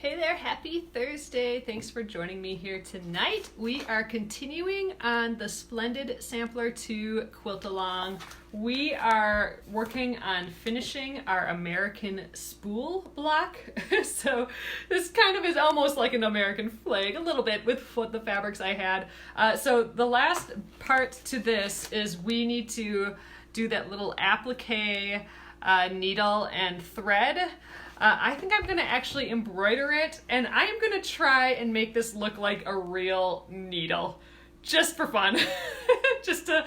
Hey there, happy Thursday. Thanks for joining me here tonight. We are continuing on the Splendid Sampler to Quilt-along. We are working on finishing our American Spool block. So this kind of is almost like an American flag, a little bit with the fabrics I had. So the last part to this is we need to do that little applique needle and thread. I think I'm gonna actually embroider it, and I am gonna try and make this look like a real needle, just for fun, just to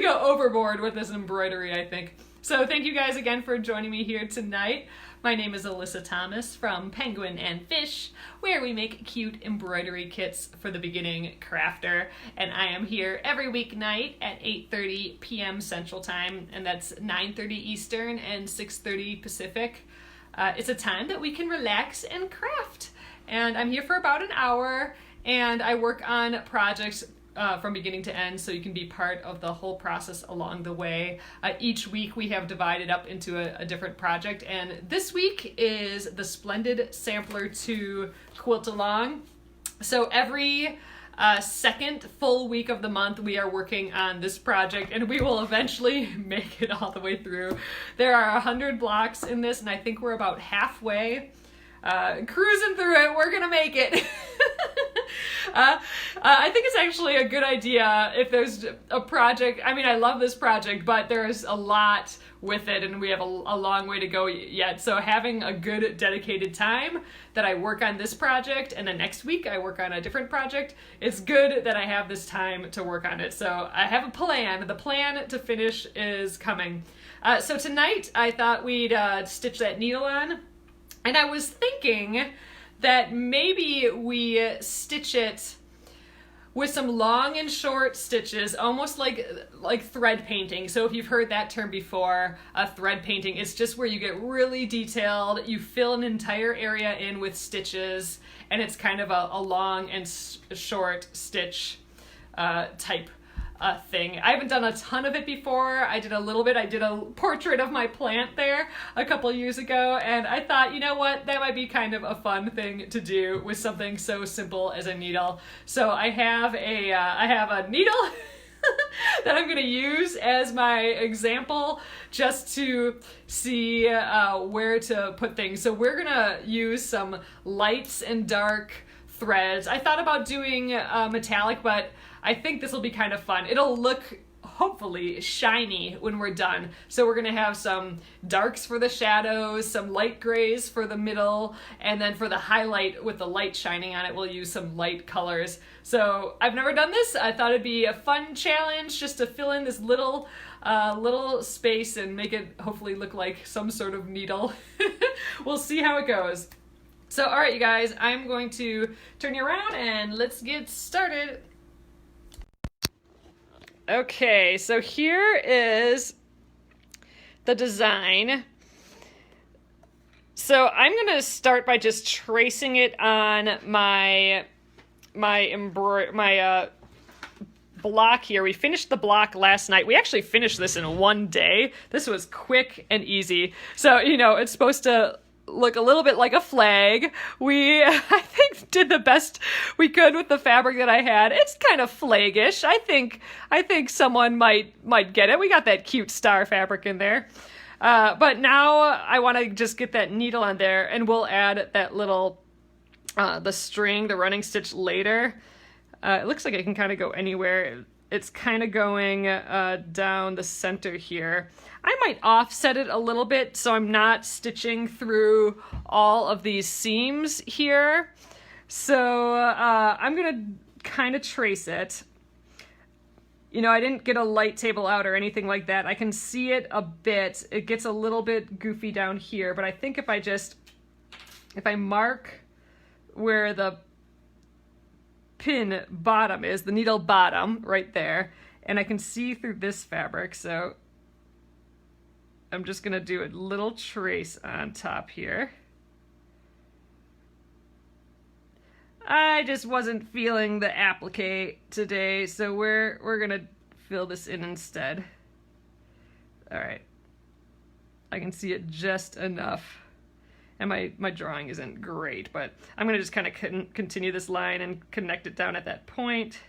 go overboard with this embroidery, I think. So thank you guys again for joining me here tonight. My name is Alyssa Thomas from Penguin and Fish, where we make cute embroidery kits for the beginning crafter, and I am here every weeknight at 8:30 p.m. Central Time, and that's 9:30 Eastern and 6:30 Pacific. It's a time that we can relax and craft. And I'm here for about an hour, and I work on projects from beginning to end, so you can be part of the whole process along the way. Each week we have divided up into a different project, and this week is the Splendid Sampler to Quilt-along. So every second full week of the month we are working on this project, and we will eventually make it all the way through. There are 100 blocks in this, and I think we're about halfway. Cruising through it, we're gonna make it. I think it's actually a good idea if there's a project. I mean, I love this project, but there's a lot with it, and we have a long way to go yet. So having a good dedicated time that I work on this project, and then next week I work on a different project, it's good that I have this time to work on it. So I have a plan. The plan to finish is coming. So tonight I thought we'd stitch that needle on. And I was thinking that maybe we stitch it with some long and short stitches, almost like thread painting. So if you've heard that term before, thread painting, it's just where you get really detailed, you fill an entire area in with stitches, and it's kind of a long and short stitch type thing. I haven't done a ton of it before. I did a little bit. I did a portrait of my plant there a couple years ago, and I thought, you know what, that might be kind of a fun thing to do with something so simple as a needle. So I have a needle that I'm going to use as my example just to see where to put things. So we're going to use some lights and dark threads. I thought about doing metallic, but I think this will be kind of fun. It'll look, hopefully, shiny when we're done. So we're gonna have some darks for the shadows, some light grays for the middle, and then for the highlight with the light shining on it, we'll use some light colors. So I've never done this. I thought it'd be a fun challenge just to fill in this little space and make it hopefully look like some sort of needle. We'll see how it goes. So, all right, you guys, I'm going to turn you around and let's get started. Okay, so here is the design. So I'm going to start by just tracing it on my block here. We finished the block last night. We actually finished this in one day. This was quick and easy. So, you know, it's supposed to look a little bit like a flag. We, I think, did the best we could with the fabric that I had. It's kind of flaggish. I think someone might get it. We got that cute star fabric in there. But now I want to just get that needle on there, and we'll add that little, the string, the running stitch later. It looks like it can kind of go anywhere. It's kind of going down the center here. I might offset it a little bit so I'm not stitching through all of these seams here. So I'm gonna kind of trace it. You know, I didn't get a light table out or anything like that. I can see it a bit. It gets a little bit goofy down here, but I think if I mark where the pin bottom is, the needle bottom right there, and I can see through this fabric, so I'm just gonna do a little trace on top here. I just wasn't feeling the applique today, so we're gonna fill this in instead. All right, I can see it just enough. And my drawing isn't great, but I'm going to just kind of continue this line and connect it down at that point.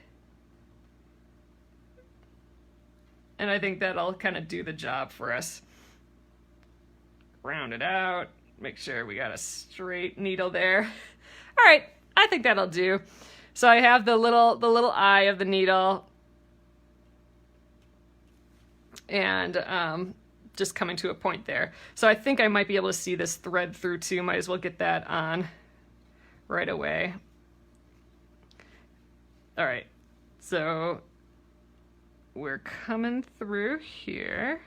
And I think that'll kind of do the job for us. Round it out, make sure we got a straight needle there. All right, I think that'll do. So I have the little eye of the needle, and just coming to a point there. So I think I might be able to see this thread through too. Might as well get that on right away. All right, so we're coming through here.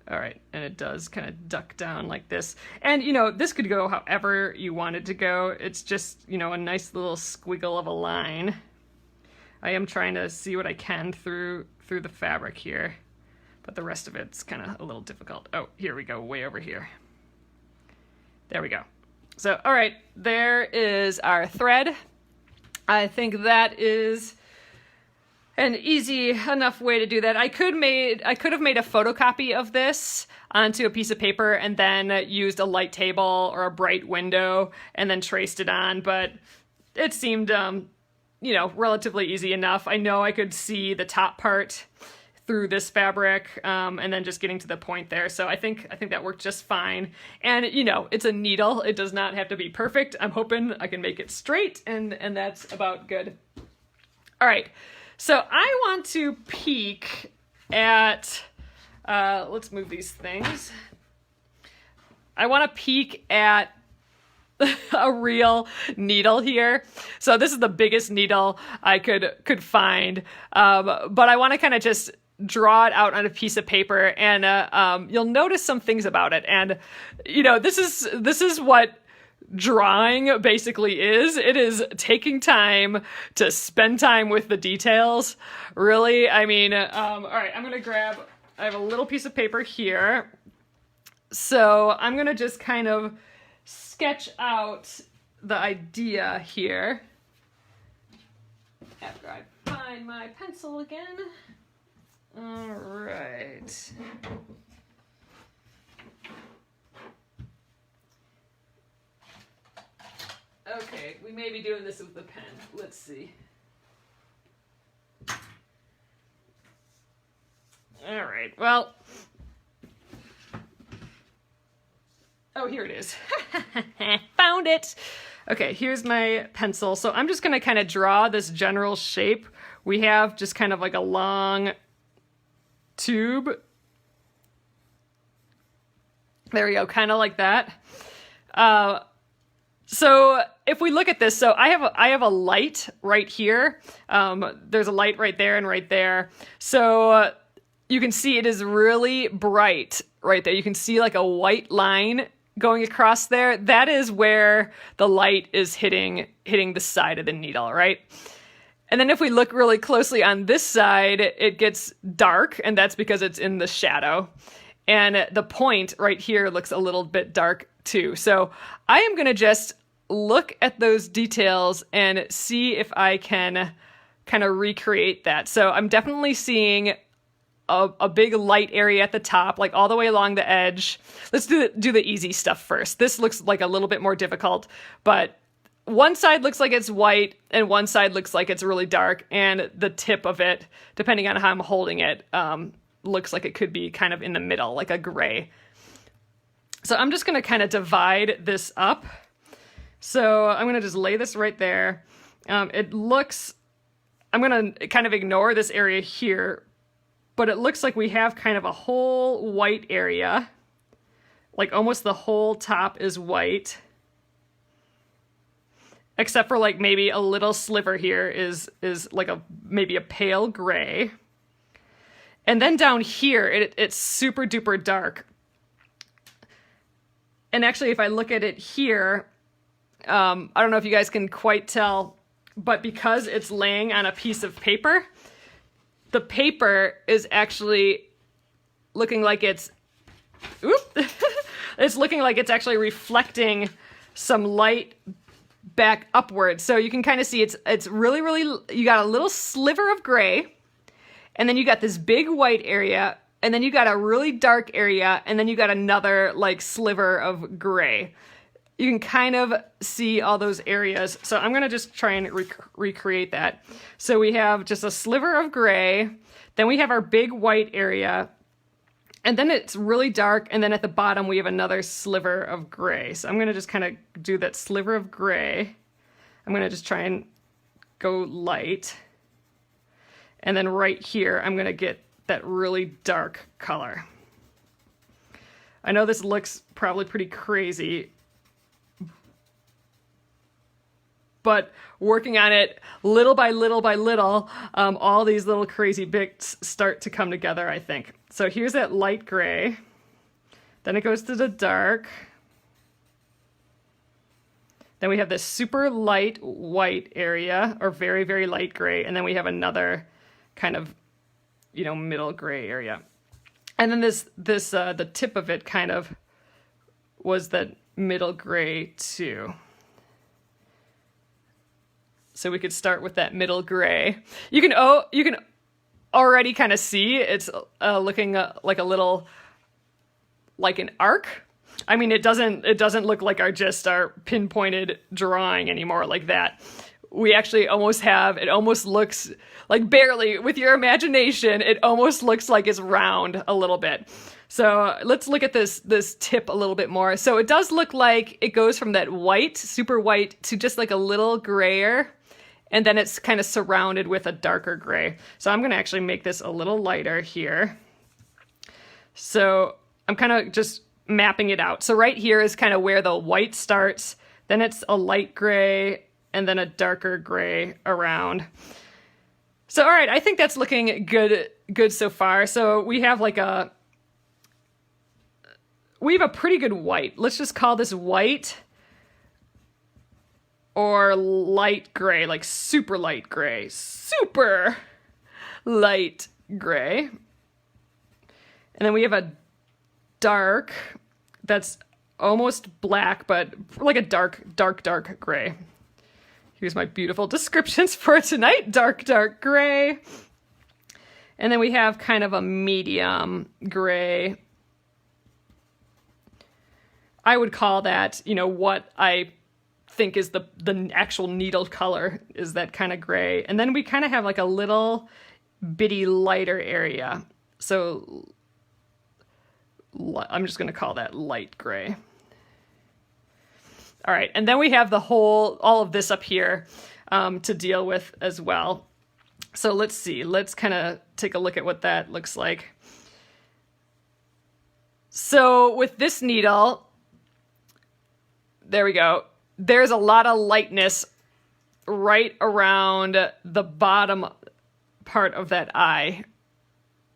All right, and it does kind of duck down like this. And, you know, this could go however you want it to go. It's just, you know, a nice little squiggle of a line. I am trying to see what I can through the fabric here, but the rest of it's kind of a little difficult. Oh, here we go, way over here. There we go. So, all right, there is our thread. I think that is an easy enough way to do that. I could have made a photocopy of this onto a piece of paper and then used a light table or a bright window and then traced it on, but it seemed, you know, relatively easy enough. I know I could see the top part through this fabric, and then just getting to the point there. So I think that worked just fine. And, you know, it's a needle. It does not have to be perfect. I'm hoping I can make it straight, and that's about good. All right. So I want to peek at, let's move these things. I want to peek at a real needle here. So this is the biggest needle I could find. But I want to kind of just draw it out on a piece of paper, and you'll notice some things about it. And, you know, this is what drawing basically is. It is taking time to spend time with the details, really. I mean, all right, I have a little piece of paper here. So I'm going to just kind of sketch out the idea here. After I find my pencil again. All right. Okay, we may be doing this with the pen. Let's see. All right, well. Oh, here it is. Found it. Okay, here's my pencil. So I'm just going to kind of draw this general shape. We have just kind of like a long tube. There we go, kind of like that. So if we look at this, so I have a light right here. There's a light right there and right there. So you can see it is really bright right there. You can see like a white line going across there. That is where the light is hitting the side of the needle, right? And then if we look really closely on this side, it gets dark, and that's because it's in the shadow. And the point right here looks a little bit dark too. So I am going to just look at those details and see if I can kind of recreate that. So I'm definitely seeing a big light area at the top, like all the way along the edge. Let's do the easy stuff first. This looks like a little bit more difficult, but one side looks like it's white and one side looks like it's really dark, and the tip of it, depending on how I'm holding it, looks like it could be kind of in the middle, like a gray. So I'm just going to kind of divide this up. So I'm going to just lay this right there. I'm going to kind of ignore this area here, but it looks like we have kind of a whole white area, like almost the whole top is white, except for like maybe a little sliver here is like maybe a pale gray. And then down here, it's super duper dark. And actually, if I look at it here, I don't know if you guys can quite tell, but because it's laying on a piece of paper, the paper is actually looking like it's looking like it's actually reflecting some light back upwards. So you can kind of see it's really, really, you got a little sliver of gray, and then you got this big white area, and then you got a really dark area, and then you got another like sliver of gray. You can kind of see all those areas. So I'm gonna just try and recreate that. So we have just a sliver of gray, then we have our big white area, and then it's really dark, and then at the bottom we have another sliver of gray. So I'm gonna just kind of do that sliver of gray. I'm gonna just try and go light. And then right here, I'm gonna get that really dark color. I know this looks probably pretty crazy, but working on it little by little by little, all these little crazy bits start to come together, I think. So here's that light gray. Then it goes to the dark. Then we have this super light white area, or very, very light gray. And then we have another kind of, middle gray area. And then the tip of it kind of was that middle gray too. So we could start with that middle gray. You can already kind of see it's looking like a little, like an arc. I mean, it doesn't look like our pinpointed drawing anymore like that. We actually it almost looks like, barely, with your imagination, it almost looks like it's round a little bit. So let's look at this tip a little bit more. So it does look like it goes from that white, super white, to just like a little grayer, and then it's kind of surrounded with a darker gray. So I'm gonna actually make this a little lighter here. So I'm kind of just mapping it out. So right here is kind of where the white starts, then it's a light gray, and then a darker gray around. So, all right, I think that's looking good so far. So we have a pretty good white. Let's just call this white or light gray, like super light gray, super light gray. And then we have a dark that's almost black, but like a dark gray. Here's my beautiful descriptions for tonight. Dark gray. And then we have kind of a medium gray. I would call that, what I think is the actual needle color is that kind of gray. And then we kind of have like a little bitty lighter area. So I'm just going to call that light gray. All right, and then we have all of this up here to deal with as well. So let's see, let's kind of take a look at what that looks like. So with this needle, there we go. There's a lot of lightness right around the bottom part of that eye.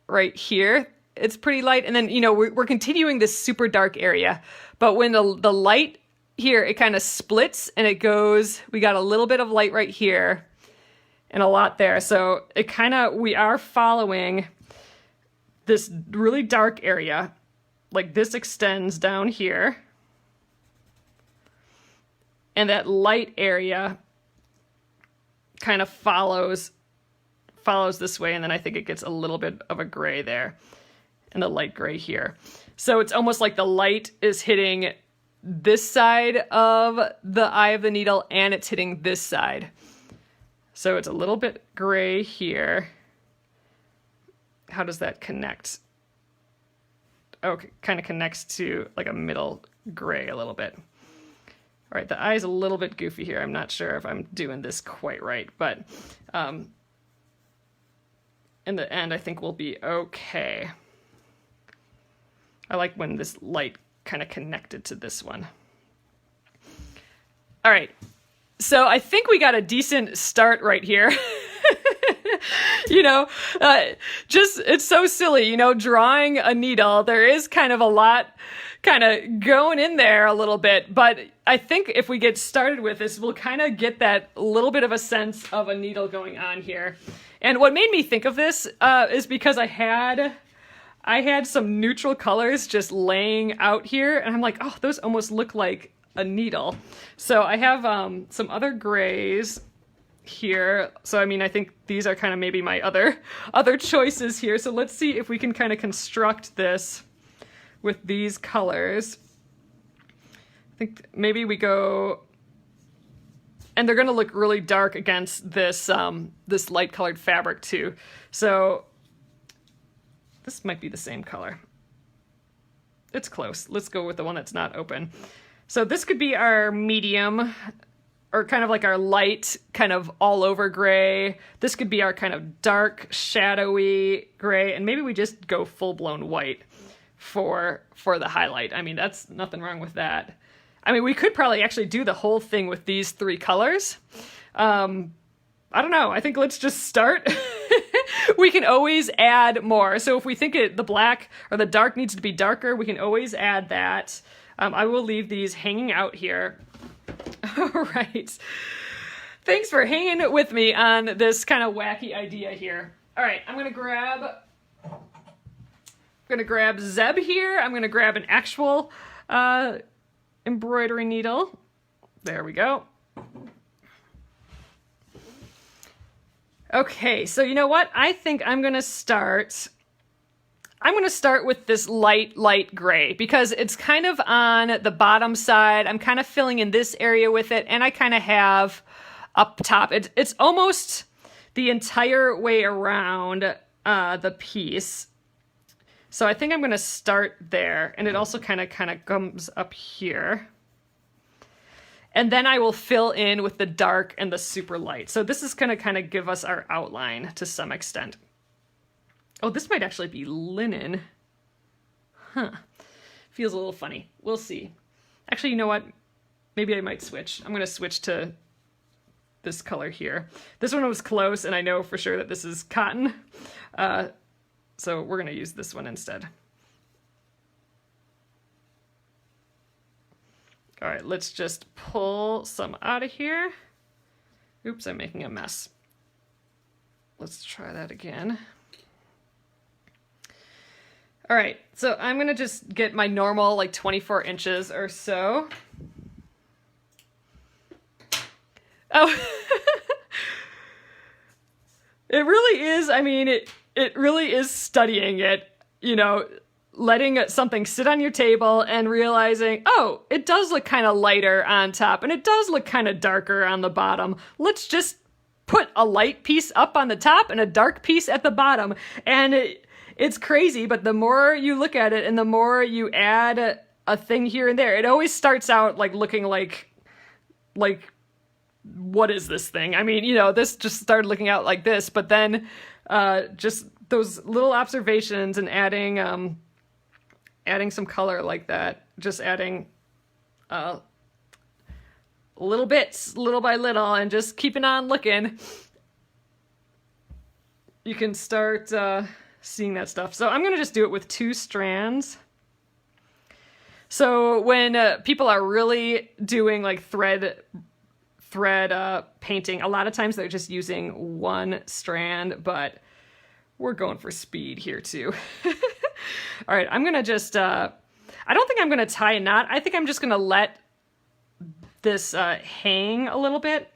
Right here, it's pretty light. And then, we're continuing this super dark area. But when the light here, it kind of splits and it goes, we got a little bit of light right here and a lot there. So we are following this really dark area. Like this extends down here. And that light area kind of follows this way. And then I think it gets a little bit of a gray there and a light gray here. So it's almost like the light is hitting this side of the eye of the needle and it's hitting this side. So it's a little bit gray here. How does that connect? Okay, kind of connects to like a middle gray a little bit. All right, the eye's a little bit goofy here. I'm not sure if I'm doing this quite right, but in the end, I think we'll be okay. I like when this light kind of connected to this one. All right, so I think we got a decent start right here. It's so silly, drawing a needle. There is kind of a lot kind of going in there a little bit, but I think if we get started with this, we'll kind of get that little bit of a sense of a needle going on here. And what made me think of this is because I had some neutral colors just laying out here, and I'm like, oh, those almost look like a needle. So I have some other grays here. So I mean, I think these are kind of maybe my other choices here. So let's see if we can kind of construct this with these colors. I think maybe we go, and they're going to look really dark against this this light colored fabric too. So this might be the same color. It's close. Let's go with the one that's not open. So this could be our medium, or kind of like our light, kind of all over gray. This could be our kind of dark, shadowy gray, and maybe we just go full-blown white for the highlight. I mean, that's nothing wrong with that. I mean, we could probably actually do the whole thing with these 3 colors. I don't know. I think let's just start. We can always add more. So if we think the black or the dark needs to be darker, we can always add that. I will leave these hanging out here. All right. Thanks for hanging with me on this kind of wacky idea here. All right, I'm gonna grab Zeb here. I'm gonna grab an actual embroidery needle. There we go. Okay, so you know what? I think I'm gonna start with this light gray because it's kind of on the bottom side. I'm kind of filling in this area with it, and I kind of have up top. It's almost the entire way around the piece. So I think I'm going to start there, and it also kind of comes up here. And then I will fill in with the dark and the super light. So this is going to kind of give us our outline to some extent. Oh, this might actually be linen. Huh. Feels a little funny. We'll see. Actually, you know what? Maybe I might switch. I'm going to switch to this color here. This one was close, and I know for sure that this is cotton. So we're going to use this one instead. All right, let's just pull some out of here. Oops, I'm making a mess. Let's try that again. All right, so I'm gonna just get my normal like 24 inches or so. Oh, it really is, I mean, it really is studying it, you know, letting something sit on your table and realizing, oh, it does look kind of lighter on top and it does look kind of darker on the bottom. Let's just put a light piece up on the top and a dark piece at the bottom. And it's crazy, but the more you look at it and the more you add a thing here and there, it always starts out like looking like what is this thing? I mean, you know, this just started looking out like this, but then just those little observations and adding some color like that, just adding little bits, little by little, and just keeping on looking, you can start seeing that stuff. So I'm going to just do it with 2 strands. So when people are really doing like thread painting, a lot of times they're just using 1 strand, but we're going for speed here too. All right, I'm going to just, I don't think I'm going to tie a knot. I think I'm just going to let this hang a little bit,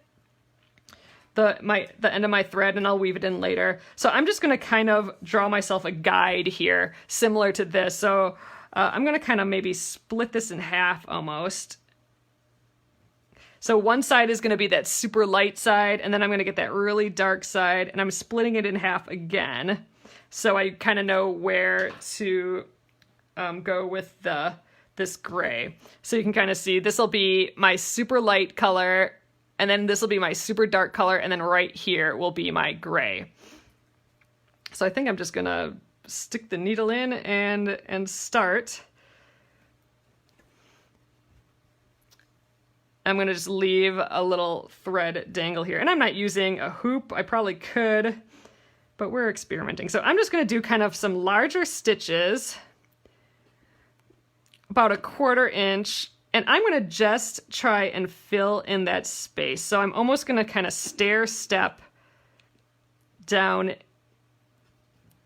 the end of my thread, and I'll weave it in later. So I'm just going to kind of draw myself a guide here, similar to this. So I'm going to kind of maybe split this in half almost. So one side is going to be that super light side, and then I'm going to get that really dark side, and I'm splitting it in half again. So I kind of know where to go with this gray. So you can kind of see this will be my super light color, and then this will be my super dark color, and then right here will be my gray. So I think I'm just going to stick the needle in and start. I'm going to just leave a little thread dangle here. And I'm not using a hoop. I probably could, but we're experimenting. So I'm just going to do kind of some larger stitches, about 1/4 inch. And I'm going to just try and fill in that space. So I'm almost going to kind of stair step down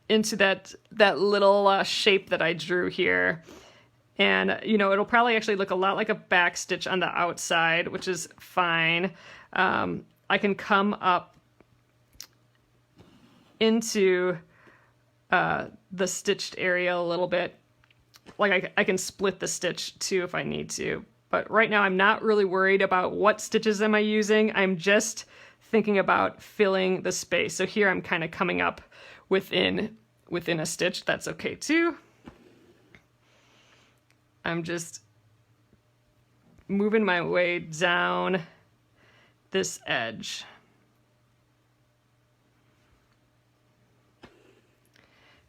into that little shape that I drew here. And, you know, it'll probably actually look a lot like a back stitch on the outside, which is fine. I can come up into the stitched area a little bit. Like I can split the stitch too if I need to. But right now I'm not really worried about what stitches am I using. I'm just thinking about filling the space. So here I'm kind of coming up within a stitch. That's okay too. I'm just moving my way down this edge.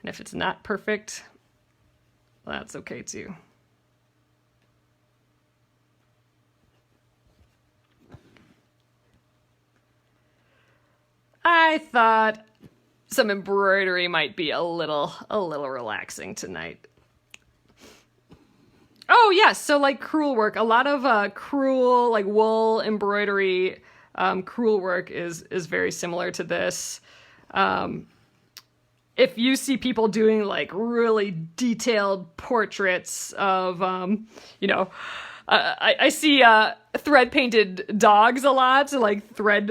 And if it's not perfect, that's okay too. I thought some embroidery might be a little relaxing tonight. Oh yes, so like crewel work, a lot of crewel, like wool embroidery, crewel work is very similar to this. If you see people doing like really detailed portraits of, I see thread painted dogs a lot, so like thread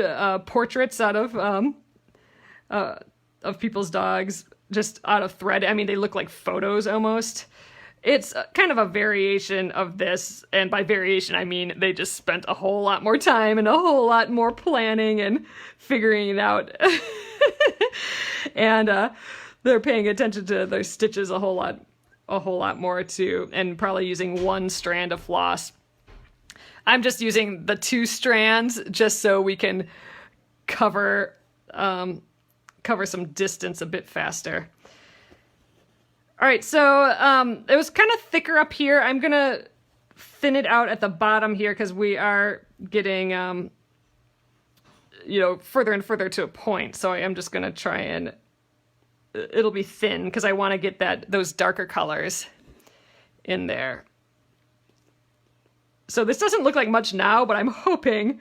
portraits out of people's dogs just out of thread. I mean, they look like photos almost. It's kind of a variation of this, and by variation I mean they just spent a whole lot more time and a whole lot more planning and figuring it out. And they're paying attention to their stitches a whole lot more too, and probably using one strand of floss. I'm just using the 2 strands just so we can cover some distance a bit faster. All right, so it was kind of thicker up here. I'm gonna thin it out at the bottom here because we are getting further and further to a point. So I am just gonna try and it'll be thin because I want to get those darker colors in there. So this doesn't look like much now, but I'm hoping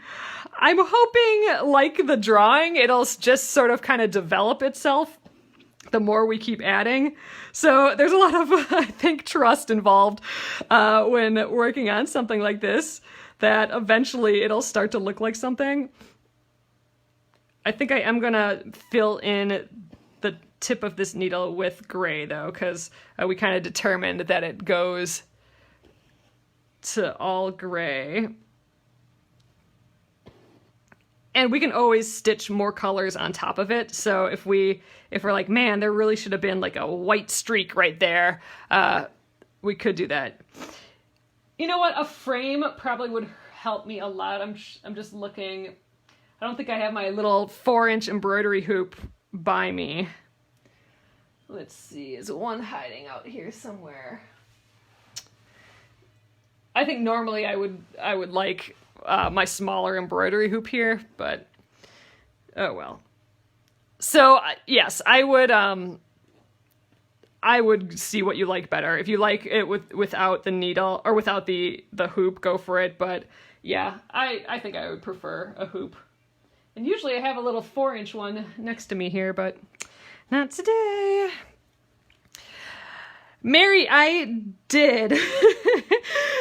like the drawing, it'll just sort of kind of develop itself the more we keep adding. So there's a lot of, I think, trust involved when working on something like this, that eventually it'll start to look like something. I think I am gonna fill in the tip of this needle with gray though, because we kind of determined that it goes to all gray. And we can always stitch more colors on top of it. So if we're like, man, there really should have been like a white streak right there, we could do that. You know what? A frame probably would help me a lot. I'm just looking. I don't think I have my little 4-inch embroidery hoop by me. Let's see, is one hiding out here somewhere? I think normally I would like my smaller embroidery hoop here, but oh well. So yes, I would see what you like better. If you like it without the needle or without the hoop, go for it. But yeah, I think I would prefer a hoop. And usually I have a little 4-inch one next to me here, but not today. Mary, I did.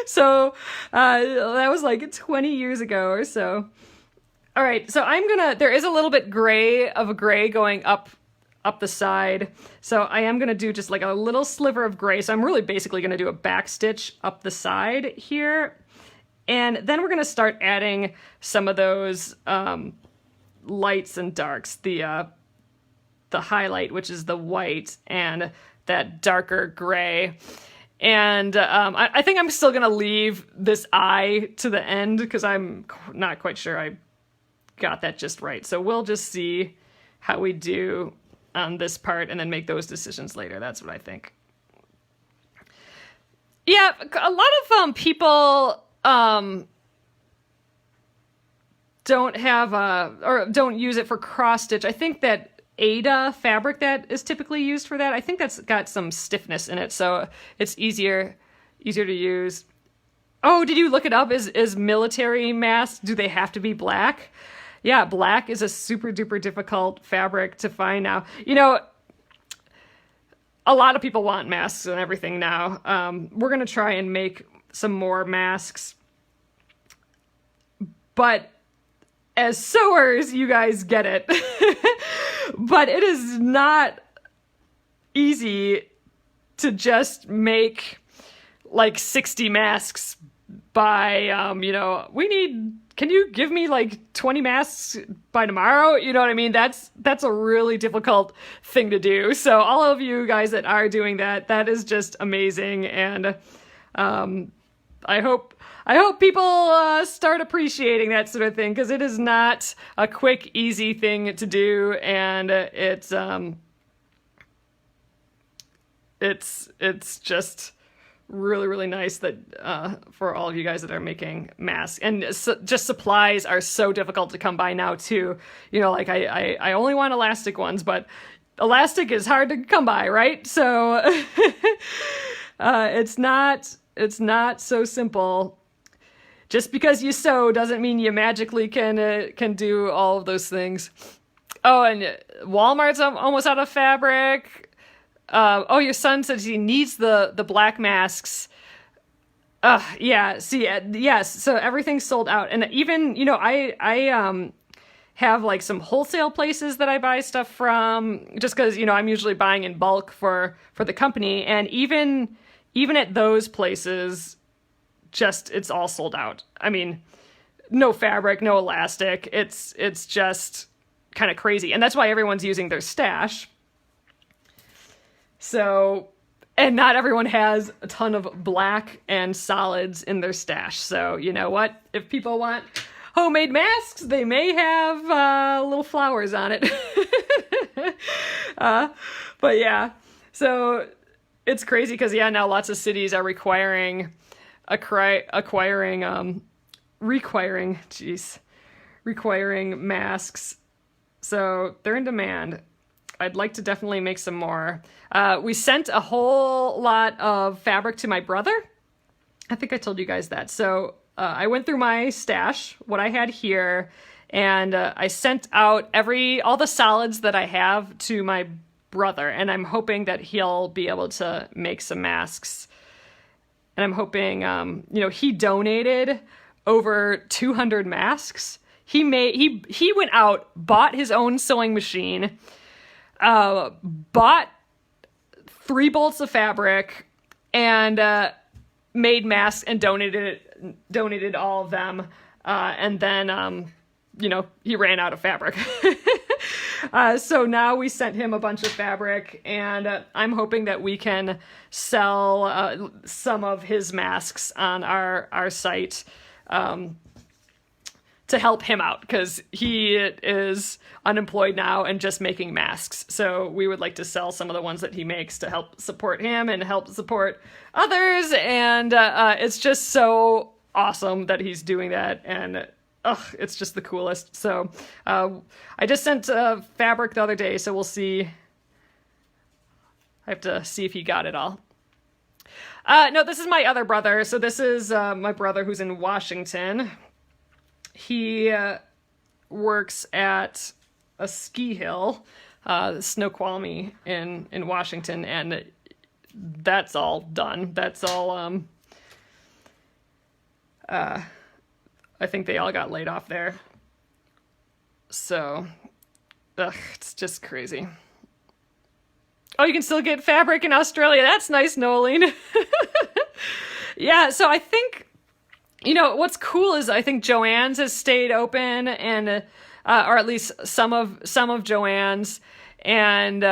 So that was like 20 years ago or so. All right, so there is a little bit of gray going up the side. So I am gonna do just like a little sliver of gray. So I'm really basically gonna do a back stitch up the side here. And then we're gonna start adding some of those lights and darks. The highlight, which is the white, and that darker gray. And I think I'm still gonna leave this eye to the end because I'm not quite sure I got that just right. So we'll just see how we do on this part and then make those decisions later. That's what I think. Yeah, a lot of people don't have or don't use it for cross stitch. I think that Ada fabric that is typically used for that, I think that's got some stiffness in it, so it's easier to use. Oh, did you look it up? Is military masks, do they have to be black? Yeah, black is a super duper difficult fabric to find now. You know, a lot of people want masks and everything now. We're gonna try and make some more masks, but as sewers, you guys get it. But it is not easy to just make like 60 masks by, can you give me like 20 masks by tomorrow? You know what I mean? That's a really difficult thing to do. So all of you guys that are doing that, that is just amazing. And I hope people start appreciating that sort of thing, because it is not a quick, easy thing to do, and it's just really, really nice that for all of you guys that are making masks. And just supplies are so difficult to come by now too. Like I only want elastic ones, but elastic is hard to come by, right? So it's not so simple. Just because you sew doesn't mean you magically can do all of those things. Oh, and Walmart's almost out of fabric. Your son says he needs the black masks. Yeah. See, yes. So everything's sold out, and even I have like some wholesale places that I buy stuff from, just because I'm usually buying in bulk for the company, and even at those places, it's all sold out. I mean, no fabric, no elastic. It's just kind of crazy, and that's why everyone's using their stash. So, and not everyone has a ton of black and solids in their stash. So, you know what? If people want homemade masks, they may have little flowers on it. But yeah, so it's crazy because, now lots of cities are requiring masks. So they're in demand. I'd like to definitely make some more. We sent a whole lot of fabric to my brother. I think I told you guys that. So I went through my stash, what I had here, and I sent out all the solids that I have to my brother, and I'm hoping that he'll be able to make some masks. And I'm hoping, he donated over 200 masks. He went out, bought his own sewing machine, bought 3 bolts of fabric, and made masks and donated all of them. And then, he ran out of fabric. So now we sent him a bunch of fabric, and I'm hoping that we can sell some of his masks on our site to help him out, because he is unemployed now and just making masks. So we would like to sell some of the ones that he makes to help support him and help support others. And it's just so awesome that he's doing that. And it's just the coolest. So I just sent fabric the other day, so we'll see. I have to see if he got it all. No, this is my other brother. So this is my brother who's in Washington. He works at a ski hill, Snoqualmie in Washington, and that's all done. That's all, I think they all got laid off there. So, it's just crazy. Oh, you can still get fabric in Australia. That's nice, Nolene. Yeah, so I think, what's cool is I think Joann's has stayed open, and or at least some of Joann's, and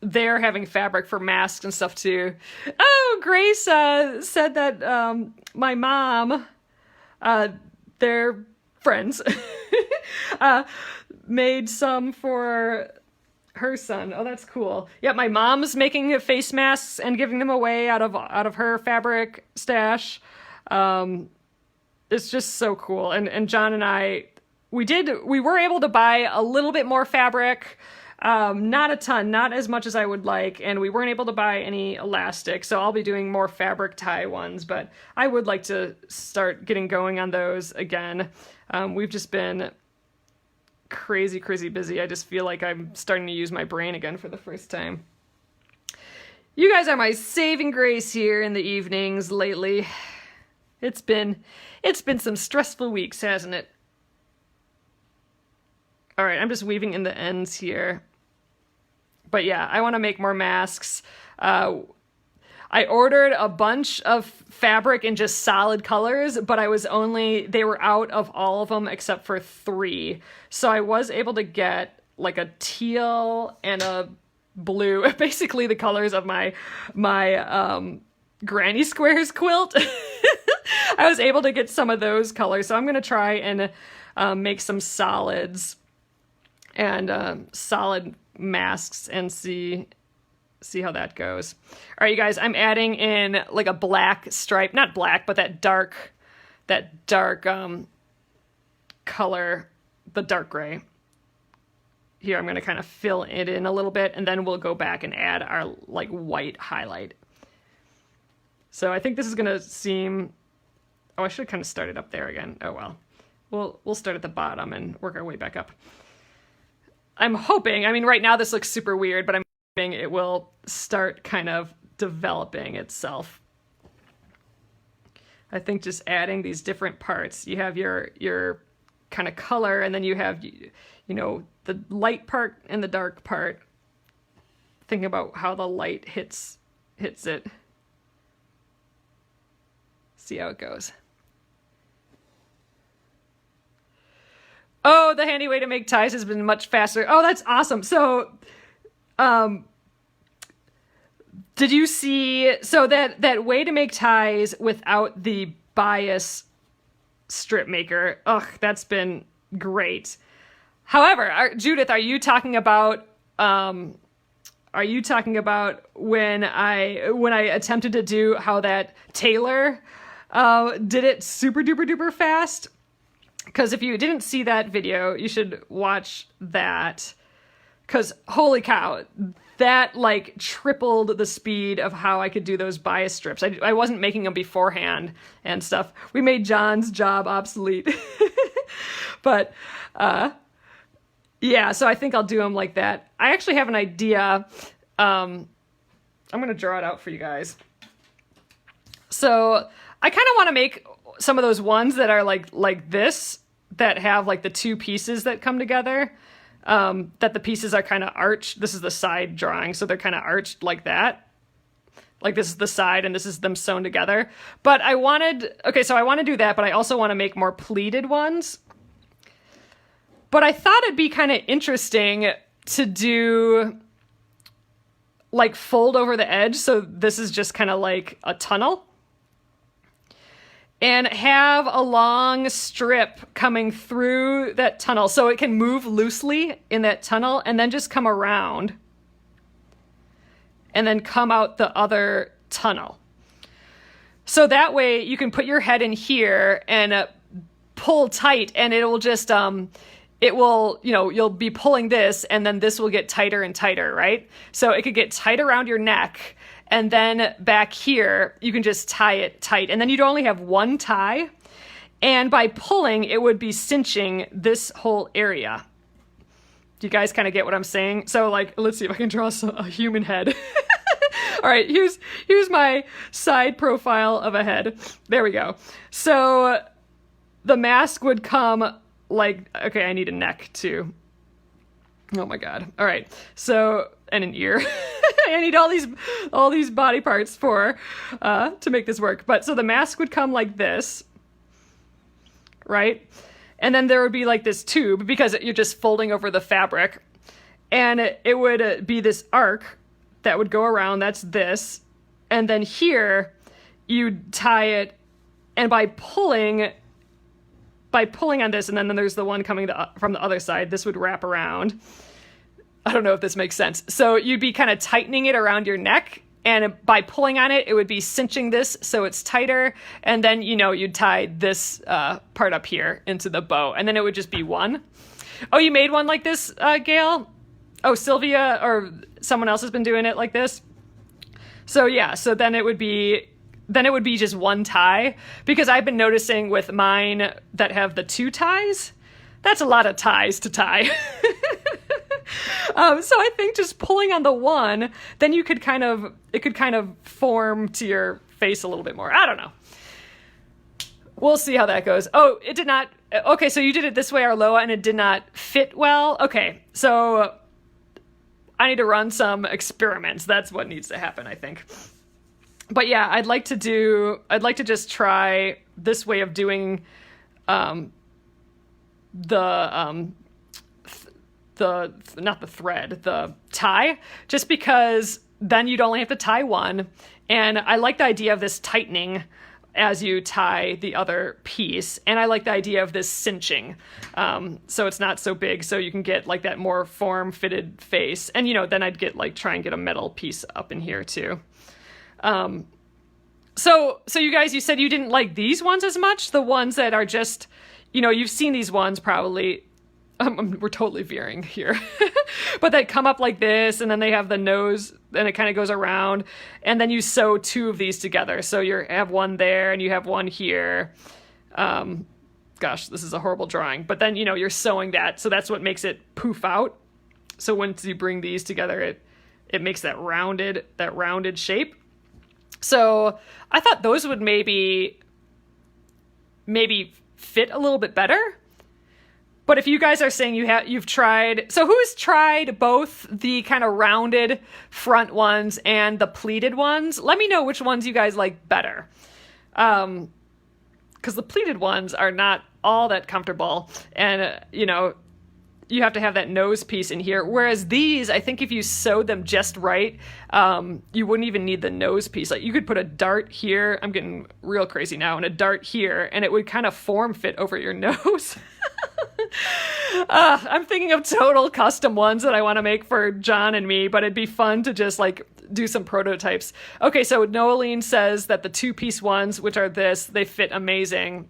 they're having fabric for masks and stuff too. Oh, Grace said that my mom, they're friends, made some for her son. Oh, that's cool. Yeah, my mom's making face masks and giving them away out of her fabric stash. It's just so cool. And John and I, we were able to buy a little bit more fabric, not a ton, not as much as I would like, and we weren't able to buy any elastic, so I'll be doing more fabric tie ones, but I would like to start getting going on those again. We've just been crazy busy. I just feel like I'm starting to use my brain again for the first time. You guys are my saving grace here in the evenings lately. It's been some stressful weeks, hasn't it? All right, I'm just weaving in the ends here. But yeah, I want to make more masks. I ordered a bunch of fabric in just solid colors, but they were out of all of them except for 3. So I was able to get like a teal and a blue, basically the colors of my Granny Squares quilt. I was able to get some of those colors. So I'm going to try and make some solids and solid masks and see how that goes. All right, you guys, I'm adding in like a black stripe, not black, but that dark color, the dark gray. Here, I'm going to kind of fill it in a little bit, and then we'll go back and add our like white highlight. So I think this is going to seem, oh, I should kind of start it up there again. Oh, well, we'll start at the bottom and work our way back up. I'm hoping, I mean, right now this looks super weird, but I'm hoping it will start kind of developing itself. I think just adding these different parts. You have your kind of color, and then you have, you know, the light part and the dark part. Thinking about how the light hits it. See how it goes. Oh, the handy way to make ties has been much faster. Oh, that's awesome. So, did you see, so that way to make ties without the bias strip maker, that's been great. However, Judith, are you talking about when I attempted to do how that tailor did it super duper duper fast? Because if you didn't see that video, you should watch that. Because holy cow, that like tripled the speed of how I could do those bias strips. I wasn't making them beforehand and stuff. We made John's job obsolete. But yeah, so I think I'll do them like that. I actually have an idea. I'm going to draw it out for you guys. So I kind of want to make some of those ones that are like this, that have like the 2 pieces that come together, that the pieces are kind of arched. This is the side drawing, so they're kind of arched like that. Like this is the side and this is them sewn together. But I want to do that, but I also want to make more pleated ones. But I thought it'd be kind of interesting to do like fold over the edge. So this is just kind of like a tunnel. And have a long strip coming through that tunnel so it can move loosely in that tunnel and then just come around and then come out the other tunnel. So that way you can put your head in here and pull tight, and it will just, it will, you know, you'll be pulling this and then this will get tighter and tighter, right? So it could get tight around your neck. And then back here, you can just tie it tight. And then you'd only have one tie. And by pulling, it would be cinching this whole area. Do you guys kind of get what I'm saying? So like, let's see if I can draw a human head. All right, here's my side profile of a head. There we go. So the mask would come like, okay, I need a neck too. Oh my God. All right. So, and an ear. I need all these body parts to make this work. But so the mask would come like this, right? And then there would be like this tube because you're just folding over the fabric, and it would be this arc that would go around. That's this. And then here you'd tie it, and by pulling on this, and then there's the one coming from the other side, this would wrap around. I don't know if this makes sense. So you'd be kind of tightening it around your neck, and by pulling on it, it would be cinching this so it's tighter. And then, you know, you'd tie this part up here into the bow, and then it would just be one. Oh, you made one like this, Gail? Oh, Sylvia or someone else has been doing it like this? So yeah, so then it would be just one tie, because I've been noticing with mine that have the 2 ties, that's a lot of ties to tie. So I think just pulling on the one, then it could kind of form to your face a little bit more. I don't know. we'll see how that goes. Oh, it did not. Okay, so you did it this way, Arloa, and it did not fit well. Okay, so I need to run some experiments. That's what needs to happen, I think. But yeah, I'd like to just try this way of doing not the thread, the tie, just because then you'd only have to tie one. And I like the idea of this tightening as you tie the other piece. And I like the idea of this cinching. So it's not so big, so you can get like that more form-fitted face. And, you know, then I'd get try and get a metal piece up in here too. So you guys, you said you didn't like these ones as much, the ones that are just, you know, you've seen these ones probably. We're totally veering here, but they come up like this, and then they have the nose, and it kind of goes around, and then you sew two of these together. So you have one there, and you have one here. Gosh, this is a horrible drawing, but then, you know, you're sewing that, so that's what makes it poof out. So once you bring these together, it makes that rounded shape. So I thought those would maybe fit a little bit better. But if you guys are saying you've tried, so who's tried both the kind of rounded front ones and the pleated ones? Let me know which ones you guys like better. Because the pleated ones are not all that comfortable, and you know, you have to have that nose piece in here. Whereas these, I think if you sewed them just right, you wouldn't even need the nose piece. Like you could put a dart here. I'm getting real crazy now, and a dart here, and it would kind of form fit over your nose. I'm thinking of total custom ones that I want to make for John and me, but it'd be fun to just like do some prototypes. Okay, so Noeline says that the two-piece ones, which are they fit amazing.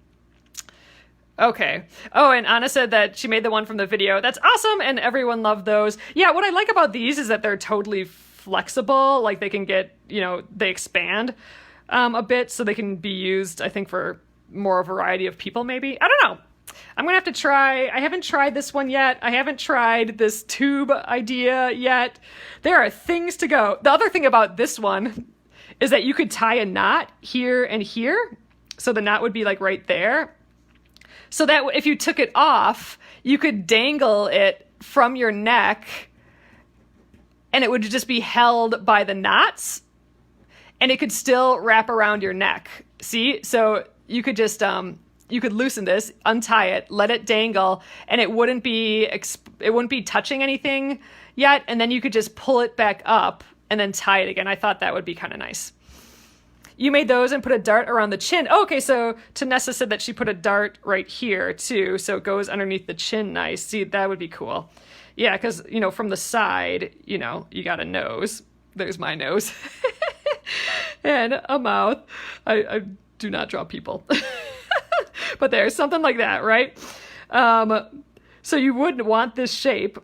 Okay. Oh, and Anna said that she made the one from the video. That's awesome, and everyone loved those. Yeah, what I like about these is that they're totally flexible. Like they can get, you know, they expand a bit, so they can be used, I think, for more a variety of people maybe. I don't know. I'm going to have to try. I haven't tried this one yet. I haven't tried this tube idea yet. There are things to go. The other thing about this one is that you could tie a knot here and here. So the knot would be like right there. So that if you took it off, you could dangle it from your neck and it would just be held by the knots and it could still wrap around your neck. See? So you could just, you could loosen this, untie it, let it dangle, and it wouldn't be touching anything yet. And then you could just pull it back up and then tie it again. I thought that would be kind of nice. You made those and put a dart around the chin. Oh, okay, so Tanessa said that she put a dart right here too, so it goes underneath the chin nice. See, that would be cool. Yeah, because, you know, from the side, you know, you got a nose. There's my nose. And a mouth. I do not draw people. But there's something like that, right? So you would want this shape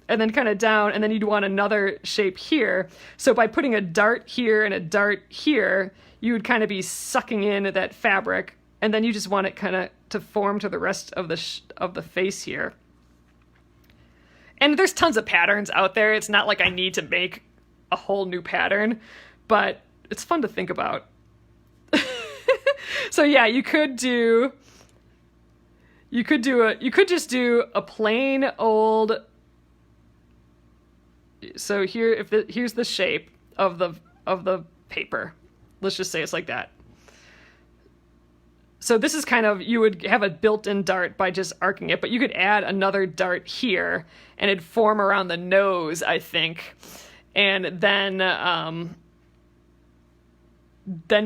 and then kind of down, and then you'd want another shape here. So by putting a dart here and a dart here, you would kind of be sucking in that fabric, and then you just want it kind of to form to the rest of the face here. And there's tons of patterns out there. It's not like I need to make a whole new pattern, but it's fun to think about. So yeah, you could just do a plain old. So here, here's the shape of the paper. Let's just say it's like that. So this is kind of, you would have a built-in dart by just arcing it, but you could add another dart here and it'd form around the nose, I think. And then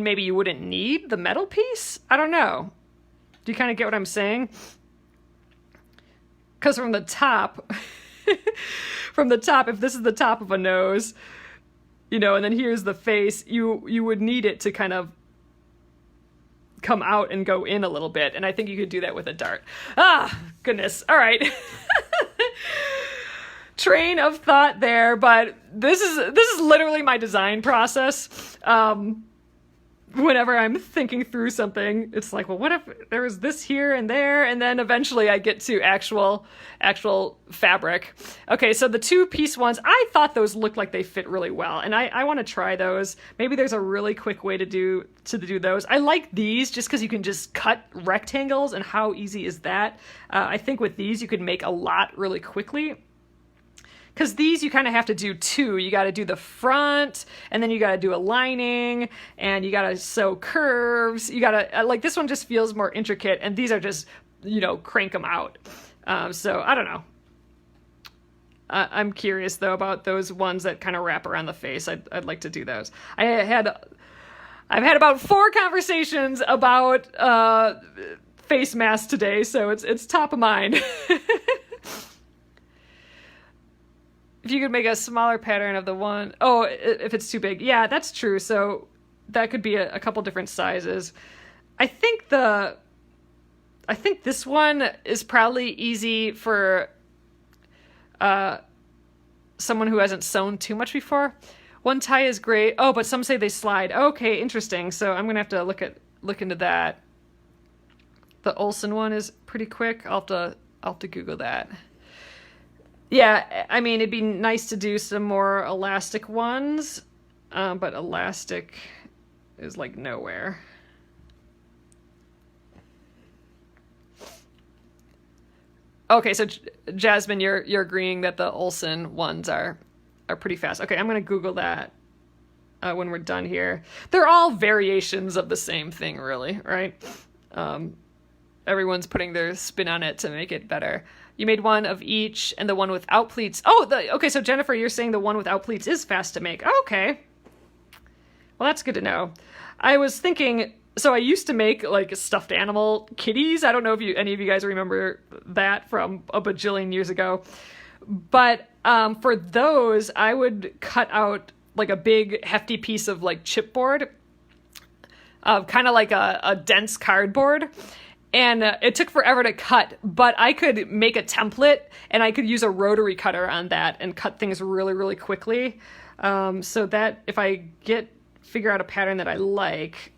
maybe you wouldn't need the metal piece? I don't know. Do you kind of get what I'm saying? Because from the top, if this is the top of a nose, you know, and then here's the face, you would need it to kind of come out and go in a little bit. And I think you could do that with a dart. Ah, goodness. All right. Train of thought there, but this is literally my design process. whenever I'm thinking through something, it's like, well, what if there was this here and there? And then eventually I get to actual fabric. Okay, so the 2-piece ones, I thought those looked like they fit really well. And I want to try those. Maybe there's a really quick way to do those. I like these just because you can just cut rectangles, and how easy is that? I think with these you could make a lot really quickly. Because these you kind of have to do 2. You got to do the front, and then you got to do a lining, and you got to sew curves. You got to, like, this one just feels more intricate, and these are just, crank them out. So I don't know. I'm curious though about those ones that kind of wrap around the face. I'd like to do those. I've had about 4 conversations about face masks today, so it's top of mind. If you could make a smaller pattern of the one, if it's too big. Yeah, that's true. So that could be a couple different sizes. I think this one is probably easy for someone who hasn't sewn too much before. One tie is great. Oh, but some say they slide. Okay, interesting. So I'm gonna have to look into that. The Olsen one is pretty quick. I'll have to Google that. Yeah, I mean, it'd be nice to do some more elastic ones, but elastic is like nowhere. Okay, so Jasmine, you're agreeing that the Olsen ones are pretty fast. Okay, I'm gonna Google that when we're done here. They're all variations of the same thing, really, right? Everyone's putting their spin on it to make it better. You made one of each, and the one without pleats. Okay, so Jennifer, you're saying the one without pleats is fast to make. Okay. Well, that's good to know. I was thinking, so I used to make, like, stuffed animal kitties. I don't know if any of you guys remember that from a bajillion years ago. But for those, I would cut out, like, a big, hefty piece of, like, chipboard, kind of like a dense cardboard. And it took forever to cut, but I could make a template, and I could use a rotary cutter on that and cut things really, really quickly. So that if I figure out a pattern that I like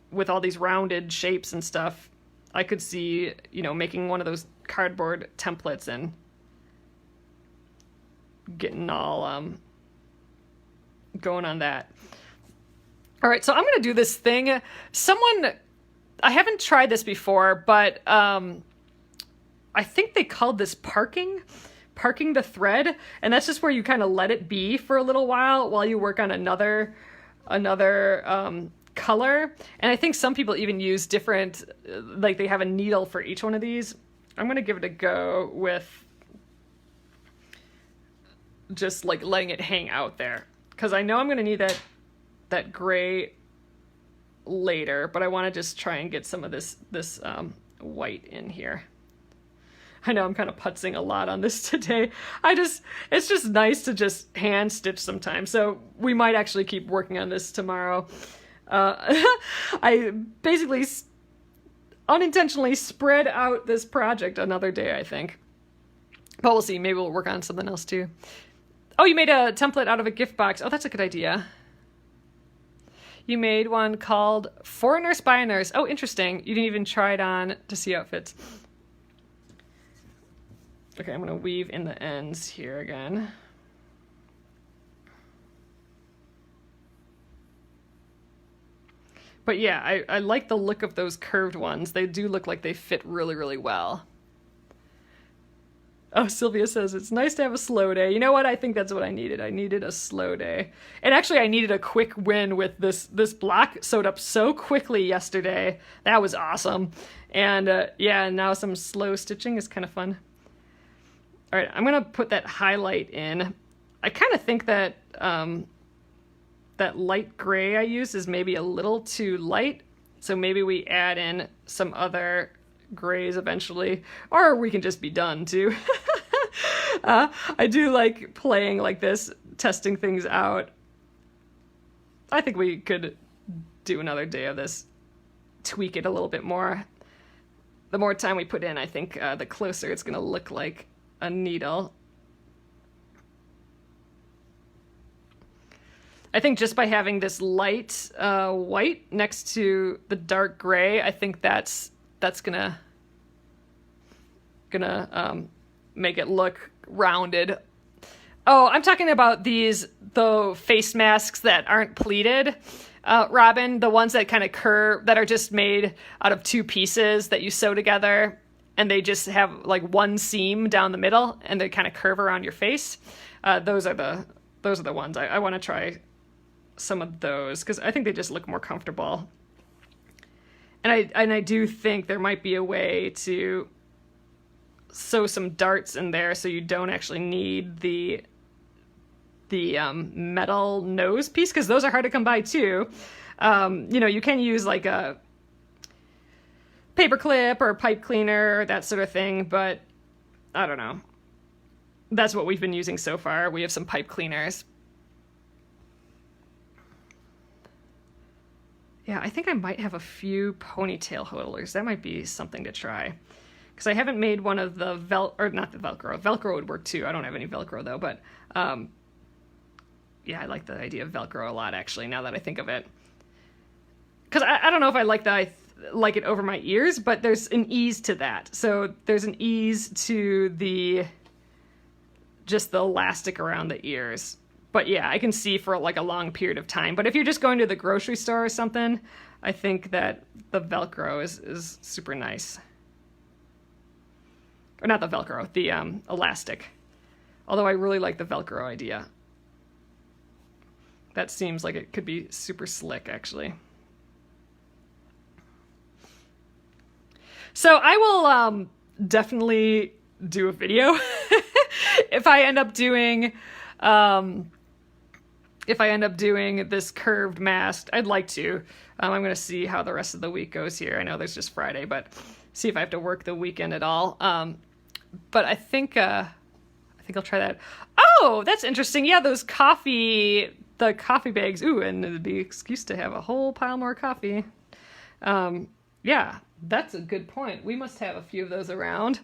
with all these rounded shapes and stuff, I could see, making one of those cardboard templates and getting all going on that. All right, so I'm going to do this thing. I haven't tried this before, but I think they called this parking the thread, and that's just where you kind of let it be for a little while you work on another color. And I think some people even use different, like they have a needle for each one of these. I'm going to give it a go with just like letting it hang out there, because I know I'm going to need that gray later, but I want to just try and get some of this white in here. I know I'm kind of putzing a lot on this today. It's just nice to just hand stitch sometimes. So we might actually keep working on this tomorrow. I basically unintentionally spread out this project another day, I think. But we'll see. Maybe we'll work on something else too. Oh, you made a template out of a gift box. Oh, that's a good idea. You made one called Foreigners Spiners. Oh, interesting. You didn't even try it on to see how it fits. Okay, I'm going to weave in the ends here again. But yeah, I like the look of those curved ones. They do look like they fit really, really well. Oh, Sylvia says, it's nice to have a slow day. You know what? I think that's what I needed. I needed a slow day. And actually, I needed a quick win with this block sewed up so quickly yesterday. That was awesome. And yeah, now some slow stitching is kind of fun. All right, I'm going to put that highlight in. I kind of think that that light gray I used is maybe a little too light. So maybe we add in some other grays eventually, or we can just be done too. I do like playing like this, testing things out. I think we could do another day of this, tweak it a little bit more. The more time we put in, I think the closer it's going to look like a needle. I think just by having this light white next to the dark gray, I think that's gonna make it look rounded. Oh, I'm talking about the face masks that aren't pleated, Robin, the ones that kind of curve, that are just made out of two pieces that you sew together, and they just have like one seam down the middle, and they kind of curve around your face. Those are the ones I want to try some of those, because I think they just look more comfortable. And I do think there might be a way to sew some darts in there so you don't actually need the metal nose piece, because those are hard to come by too. You can use like a paper clip or a pipe cleaner, that sort of thing, but I don't know. That's what we've been using so far. We have some pipe cleaners. Yeah, I think I might have a few ponytail holders. That might be something to try. Because I haven't made one of the not the Velcro. Velcro would work too. I don't have any Velcro though, but yeah, I like the idea of Velcro a lot, actually, now that I think of it. Because I don't know if I like it over my ears, but there's an ease to that. So there's an ease to just the elastic around the ears. But yeah, I can see for like a long period of time. But if you're just going to the grocery store or something, I think that the Velcro is super nice. Or not the Velcro, the elastic. Although I really like the Velcro idea. That seems like it could be super slick, actually. So I will definitely do a video if I end up doing this curved mask. I'd like to. I'm going to see how the rest of the week goes here. I know there's just Friday, but see if I have to work the weekend at all. But I think I'll try that. Oh, that's interesting. Yeah, the coffee bags. Ooh, and it'd be an excuse to have a whole pile more coffee. Yeah, that's a good point. We must have a few of those around.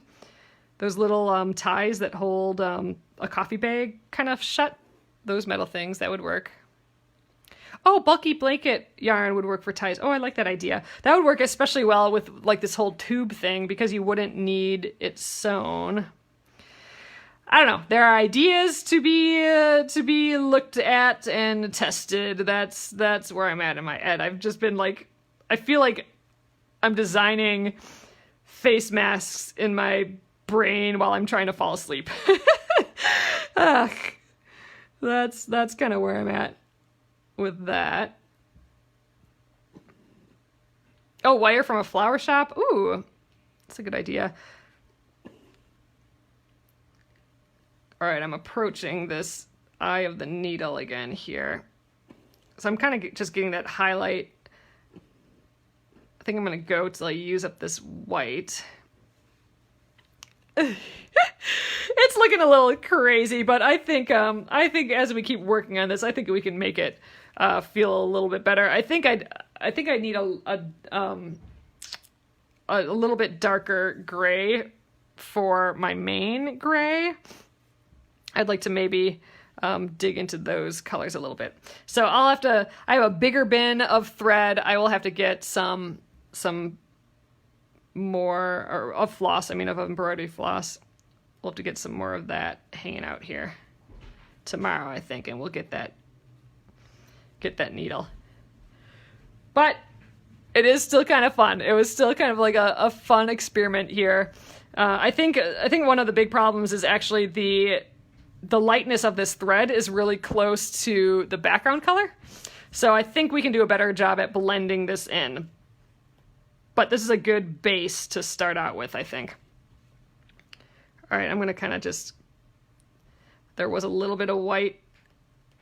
Those little ties that hold a coffee bag kind of shut. Those metal things, that would work. Oh, bulky blanket yarn would work for ties. Oh, I like that idea. That would work especially well with like this whole tube thing, because you wouldn't need it sewn. I don't know. There are ideas to be looked at and tested. That's where I'm at in my head. I've just been like, I feel like I'm designing face masks in my brain while I'm trying to fall asleep. That's kind of where I'm at with that. Oh, wire from a flower shop? Ooh, that's a good idea. All right, I'm approaching this eye of the needle again here. So I'm kind of just getting that highlight. I think I'm going to go till I use up this white. It's looking a little crazy, but I think as we keep working on this, I think we can make it feel a little bit better. I think I need a little bit darker gray for my main gray. I'd like to maybe dig into those colors a little bit. So I have a bigger bin of thread. I will have to get some more, or of floss, of embroidery floss. We'll have to get some more of that hanging out here tomorrow, I think, and we'll get that needle. But it is still kind of fun. It was still kind of like a fun experiment here. I think one of the big problems is actually the lightness of this thread is really close to the background color. So I think we can do a better job at blending this in. But this is a good base to start out with, I think. All right, I'm going to kind of there was a little bit of white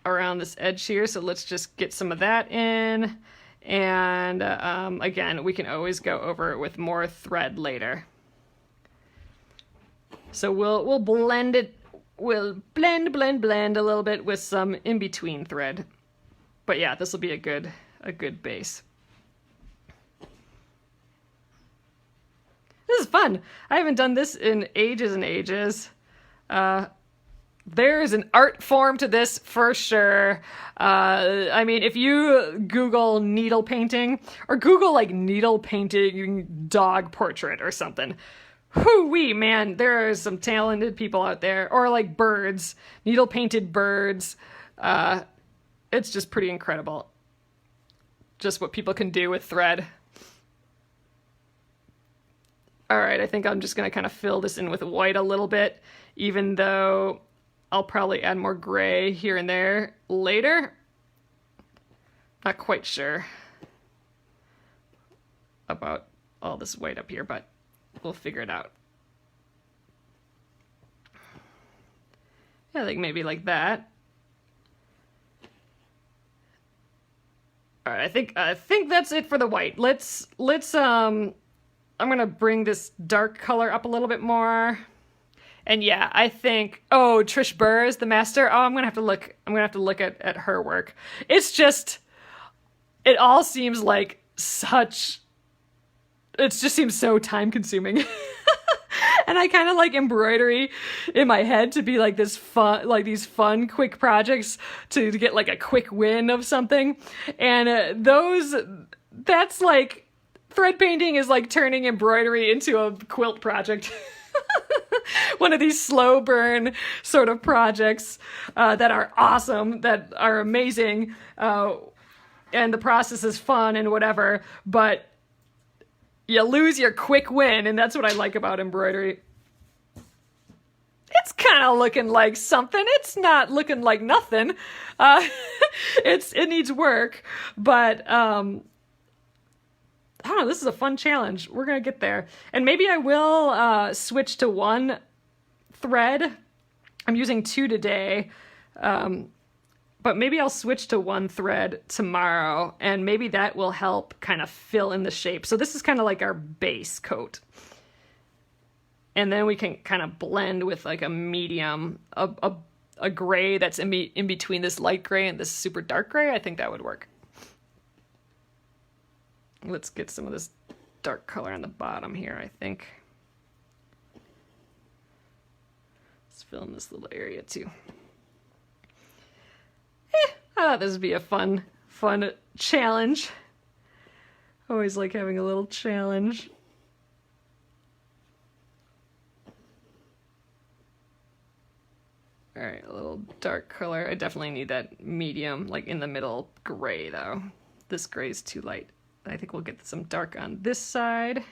around this edge here, so let's just get some of that in. And again, we can always go over it with more thread later. So we'll blend it. We'll blend a little bit with some in-between thread. But yeah, this will be a good base. This is fun. I haven't done this in ages and ages. There's an art form to this for sure. I mean, if you Google needle painting or Google like needle painting dog portrait or something, whoo-wee, man, there are some talented people out there. Or like birds, needle painted birds. It's just pretty incredible. Just what people can do with thread. All right, I think I'm just gonna kind of fill this in with white a little bit, even though I'll probably add more gray here and there later. Not quite sure about all this white up here, but we'll figure it out. Yeah, I think maybe like that. All right, I think that's it for the white. Let's I'm gonna bring this dark color up a little bit more. And yeah, I think, oh, Trish Burr is the master. Oh, I'm gonna have to look at her work. It's just, it all seems like it just seems so time consuming. And I kind of like embroidery in my head to be like this fun, like these fun, quick projects to get like a quick win of something. And that's like, thread painting is like turning embroidery into a quilt project. One of these slow burn sort of projects that are awesome, that are amazing, and the process is fun and whatever, but you lose your quick win, and that's what I like about embroidery. It's kind of looking like something. It's not looking like nothing. It needs work, but I don't know, this is a fun challenge. We're gonna get there. And maybe I will switch to one thread. I'm using 2 today, but maybe I'll switch to 1 thread tomorrow, and maybe that will help kind of fill in the shape. So this is kind of like our base coat. And then we can kind of blend with like a medium, a gray that's in between this light gray and this super dark gray. I think that would work. Let's get some of this dark color on the bottom here, I think. Let's fill in this little area too. I thought this would be a fun challenge. Always like having a little challenge. All right, a little dark color. I definitely need that medium, like in the middle gray though. This gray is too light. I think we'll get some dark on this side.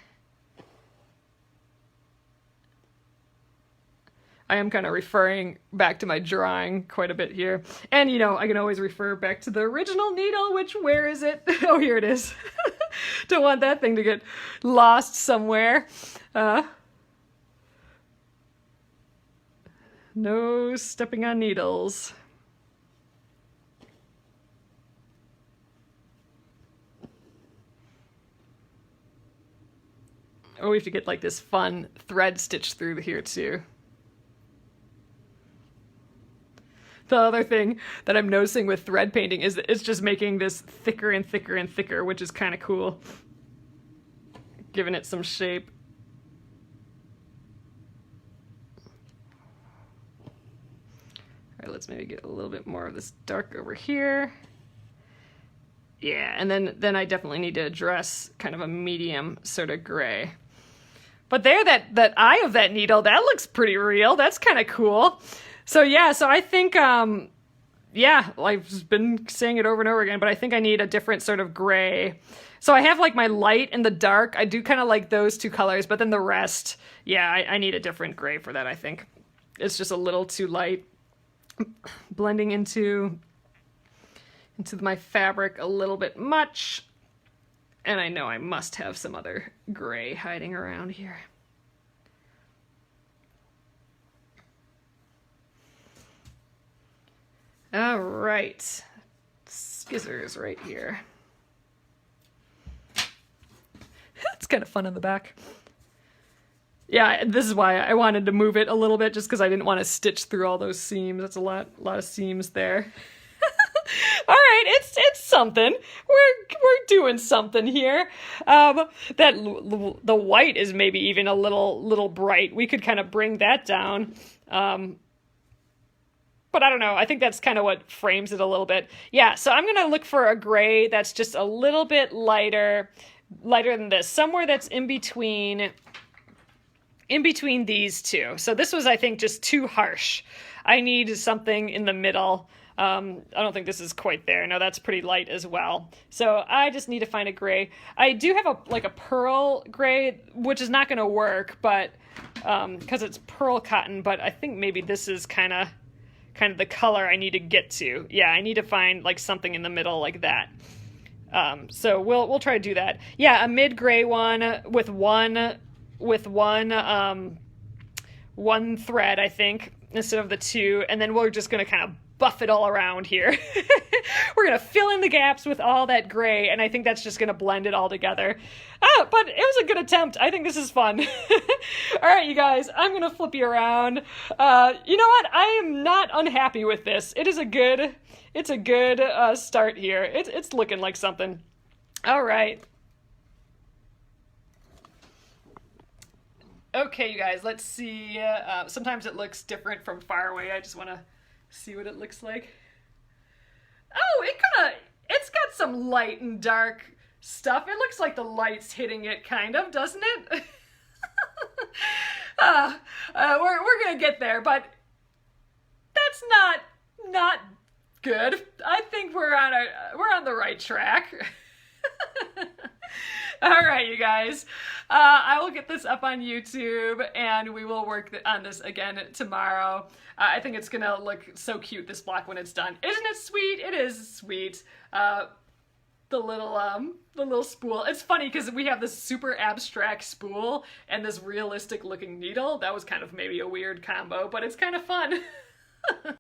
I am kind of referring back to my drawing quite a bit here. And, you know, I can always refer back to the original needle, which, where is it? Oh, here it is. Don't want that thing to get lost somewhere. No stepping on needles. Oh, we have to get like this fun thread stitch through here too. The other thing that I'm noticing with thread painting is that it's just making this thicker and thicker and thicker, which is kind of cool. Giving it some shape. All right, let's maybe get a little bit more of this dark over here. Yeah, and then I definitely need to address kind of a medium sort of gray. But there, that eye of that needle, that looks pretty real. That's kind of cool. So yeah, so I think, yeah, I've been saying it over and over again, but I think I need a different sort of gray. So I have like my light and the dark. I do kind of like those 2 colors, but then the rest, yeah, I need a different gray for that, I think. It's just a little too light. Blending into my fabric a little bit much. And I know I must have some other gray hiding around here. All right, scissors right here. It's kind of fun in the back. Yeah, this is why I wanted to move it a little bit, just because I didn't want to stitch through all those seams. That's a lot of seams there. All right, it's something. We're doing something here. The white is maybe even a little bright. We could kind of bring that down. but I don't know. I think that's kind of what frames it a little bit. Yeah, so I'm going to look for a gray that's just a little bit lighter than this. Somewhere that's in between these two. So this was, I think, just too harsh. I need something in the middle. I don't think this is quite there. No, that's pretty light as well. So I just need to find a gray. I do have a pearl gray, which is not going to work, but because it's pearl cotton. But I think maybe this is kind of the color I need to get to. Yeah, I need to find like something in the middle like that. So we'll try to do that. Yeah, a mid gray one with one thread, I think, instead of the two, and then we're just going to kind of buff it all around here. We're going to fill in the gaps with all that gray, and I think that's just going to blend it all together. Oh, but it was a good attempt. I think this is fun. All right, you guys, I'm going to flip you around. You know what? I am not unhappy with this. It's a good start here. It's looking like something. All right. Okay, you guys, let's see. Sometimes it looks different from far away. I just want to see what it looks like. Oh, it's got some light and dark stuff. It looks like the light's hitting it, kind of, doesn't it? We're gonna get there, but that's not good. I think we're on the right track. All right, you guys. I will get this up on YouTube, and we will work on this again tomorrow. I think it's gonna look so cute, this block, when it's done. Isn't it sweet? It is sweet. The little spool. It's funny because we have this super abstract spool and this realistic looking needle. That was kind of maybe a weird combo, but it's kind of fun.